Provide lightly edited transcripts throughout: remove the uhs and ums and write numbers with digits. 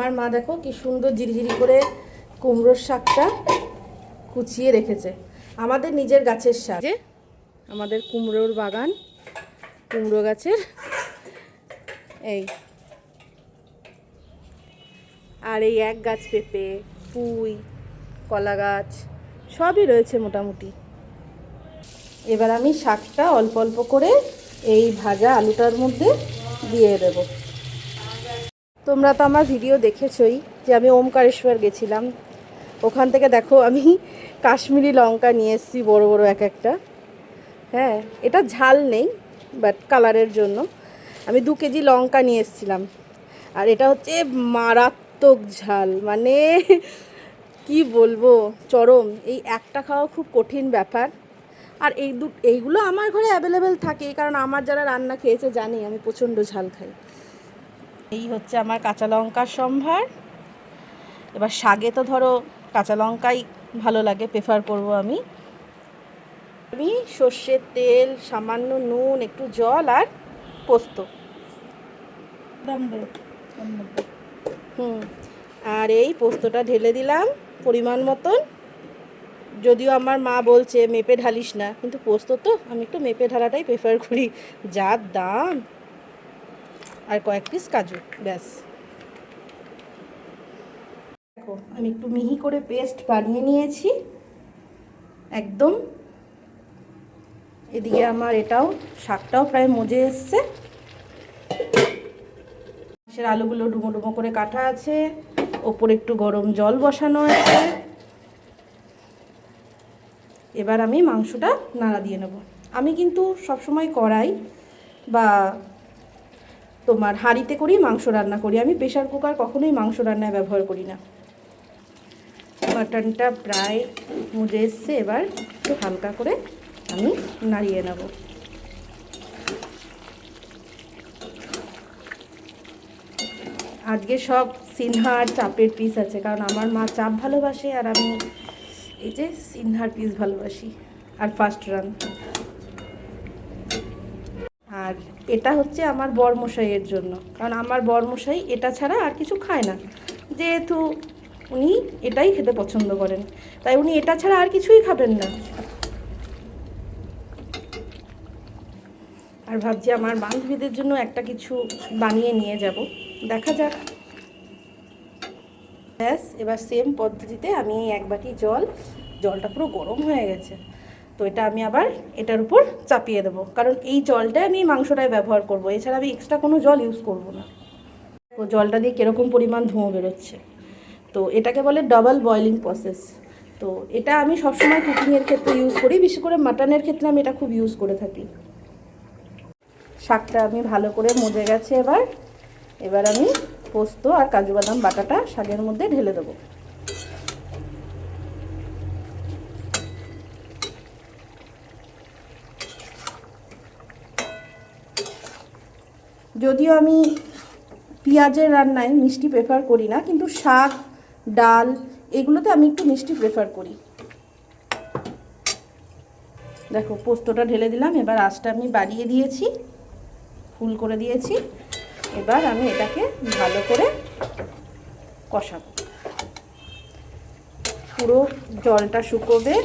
আমার মা দেখো কি সুন্দর ঝিরিঝিরি করে কুমড়োর শাকটা কুচিয়ে রেখেছে। আমাদের নিজের গাছের শাক, আমাদের কুমড়োর বাগান, কুমড়ো গাছের এই, আর এই এক গাছ পেঁপে, পুঁই, কলা গাছ সবই রয়েছে মোটামুটি। এবার আমি শাকটা অল্প অল্প করে এই ভাজা আলুটার মধ্যে দিয়ে দেব। তোমরা তো আমার ভিডিও দেখেছই যে আমি ওমকারেশ্বর গেছিলাম, ওখান থেকে দেখো আমি কাশ্মীরি লঙ্কা নিয়ে এসেছি বড় বড় এক একটা। হ্যাঁ, এটা ঝাল নেই, বাট কালারের জন্য আমি 2 কেজি লঙ্কা নিয়ে এসেছিলাম। আর এটা হচ্ছে মারাত্মক ঝাল, মানে কি বলবো, চরম। এই একটা খাওয়া খুব কঠিন ব্যাপার। আর এইগুলো আমার ঘরে অ্যাভেলেবেল থাকে, কারণ আমার যারা রান্না খেয়েছে জানি আমি প্রচণ্ড ঝাল খাই। এই হচ্ছে আমার কাঁচা লঙ্কার সম্ভার। এবার শাকে তো ধরো কাঁচা লঙ্কাই ভালো লাগে, প্রেফার করব আমি। সর্ষের তেল, সামান্য নুন, একটু জল আর পোস্ত, আর এই পোস্তটা ঢেলে দিলাম পরিমাণ মতন। যদিও আমার মা বলছে মেপে ঢালিস না, কিন্তু পোস্ত তো আমি একটু মেপে ঢালাটাই প্রেফার করি, যা দাম। আর কয়েক পিস কাজু, ব্যাস। দেখো আমি একটু মিহি করে পেস্ট বানিয়ে নিয়েছি একদম। এদিকে আমার এটাও শাকটাও প্রায় মজে এসছে। আলুগুলো ডুমো ডুমো করে কাটা আছে, ওপরে একটু গরম জল বসানো আছে। এবার আমি মাংসটা নাড়া দিয়ে নেব। আমি কিন্তু সবসময় কড়াই বা তোমার হাঁড়িতে করেই মাংস রান্না করি, আমি প্রেশার কুকার কখনোই মাংস রান্নায় ব্যবহার করি না। মাটনটা প্রায় মজে এসছে, এবার একটু হালকা করে আমি নাড়িয়ে নেব। আজকে সব সিনহার চাপের পিস আছে, কারণ আমার মা চাপ ভালোবাসে আর আমি এই যে সিনহার পিস ভালোবাসি। আর ফার্স্ট রান। আর এটা হচ্ছে আমার বরমশাইয়ের জন্য, কারণ আমার বরমশাই এটা ছাড়া আর কিছু খায় না, যেহেতু উনি এটাই খেতে পছন্দ করেন, তাই উনি এটা ছাড়া আর কিছুই খাবেন না। আর ভাবছি আমার বান্ধবীদের জন্য একটা কিছু বানিয়ে নিয়ে যাব, দেখা যাক। ব্যাস, এবার সেম পদ্ধতিতে আমি এক বাটি জলটা পুরো গরম হয়ে গেছে, তো এটা আমি আবার এটার উপর চাপিয়ে দেবো, কারণ এই জলটাই আমি মাংসটায় ব্যবহার করব, এছাড়া আমি এক্সট্রা কোনো জল ইউজ করব না। তো জলটা দিয়ে কীরকম পরিমাণ ধোঁয়া বেরোচ্ছে, তো এটাকে বলে ডাবল বয়লিং প্রসেস। তো এটা আমি সবসময় কুকিংয়ের ক্ষেত্রে ইউজ করি, বিশেষ করে মাটনের ক্ষেত্রে আমি এটা খুব ইউজ করে থাকি। শাকটা আমি ভালো করে মজে গেছে। এবার আমি পোস্ত আর কাজু বাদাম বাটাটা শাকের মধ্যে ঢেলে দেবো। যদিও আমি পেঁয়াজের রান্নায় মিষ্টি প্রেফার করি না, কিন্তু শাক, ডাল এগুলোতে আমি একটু মিষ্টি প্রেফার করি। দেখো পোস্তটা ঢেলে দিলাম, এবার আঁচটা আমি বাড়িয়ে দিয়েছি, ফুল করে দিয়েছি। এবার আমি এটাকে ভালো করে কষাবো, পুরো জলটা শুকোবে,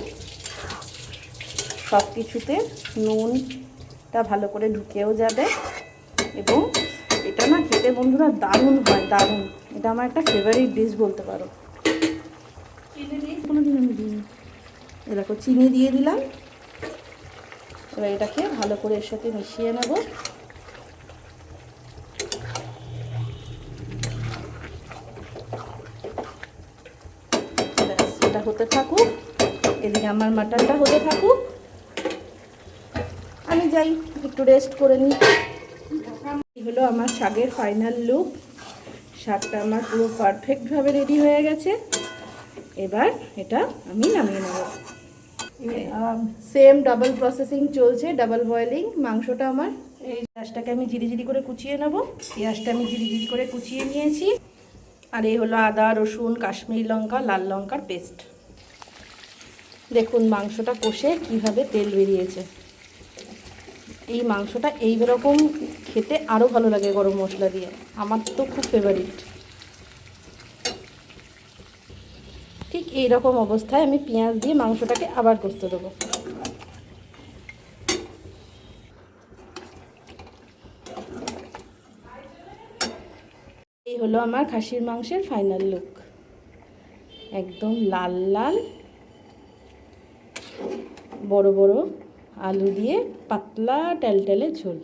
সব কিছুতে নুনটা ভালো করে ঢুকেও যাবে। এবং এটা না খেতে বন্ধুরা দারুণ হয়, দারুণ। এটা আমার একটা ফেভারিট ডিশ বলতে পারো। কোনোদিন আমি দিই, দেখো চিনি দিয়ে দিলাম। এবার এটাকে ভালো করে এর সাথে মিশিয়ে নেব। এটা হতে থাকুক, এদিকে আমার মাটনটা হতে থাকুক, আমি যাই একটু রেস্ট করে নিই। এই হলো আমার শাকের ফাইনাল লুক। শাকটা আমার পুরো পারফেক্টভাবে রেডি হয়ে গেছে। এবার এটা আমি নামিয়ে নেব। সেম ডাবল প্রসেসিং চলছে, ডাবল বয়েলিং। মাংসটা আমার এই পেঁয়াজটাকে আমি ঝিরিঝিরি করে কুচিয়ে নেব। পেঁয়াজটা আমি ঝিরিঝিরি করে কুচিয়ে নিয়েছি। আর এই হলো আদা, রসুন, কাশ্মীরি লঙ্কা, লাল লঙ্কার পেস্ট। দেখুন মাংসটা কষে কিভাবে তেল বেরিয়েছে। এই মাংসটা এইরকম খেতে আরও ভালো লাগে গরম মশলা দিয়ে, আমার তো খুব ফেভারিট। এই রকম অবস্থায় আমি পেঁয়াজ দিয়ে মাংসটাকে আবার কষতে দেবো। এই হলো আমার খাসির মাংসের ফাইনাল লুক, একদম লাল লাল বড় বড় আলু দিয়ে পাতলা টেলটেলে ঝোল।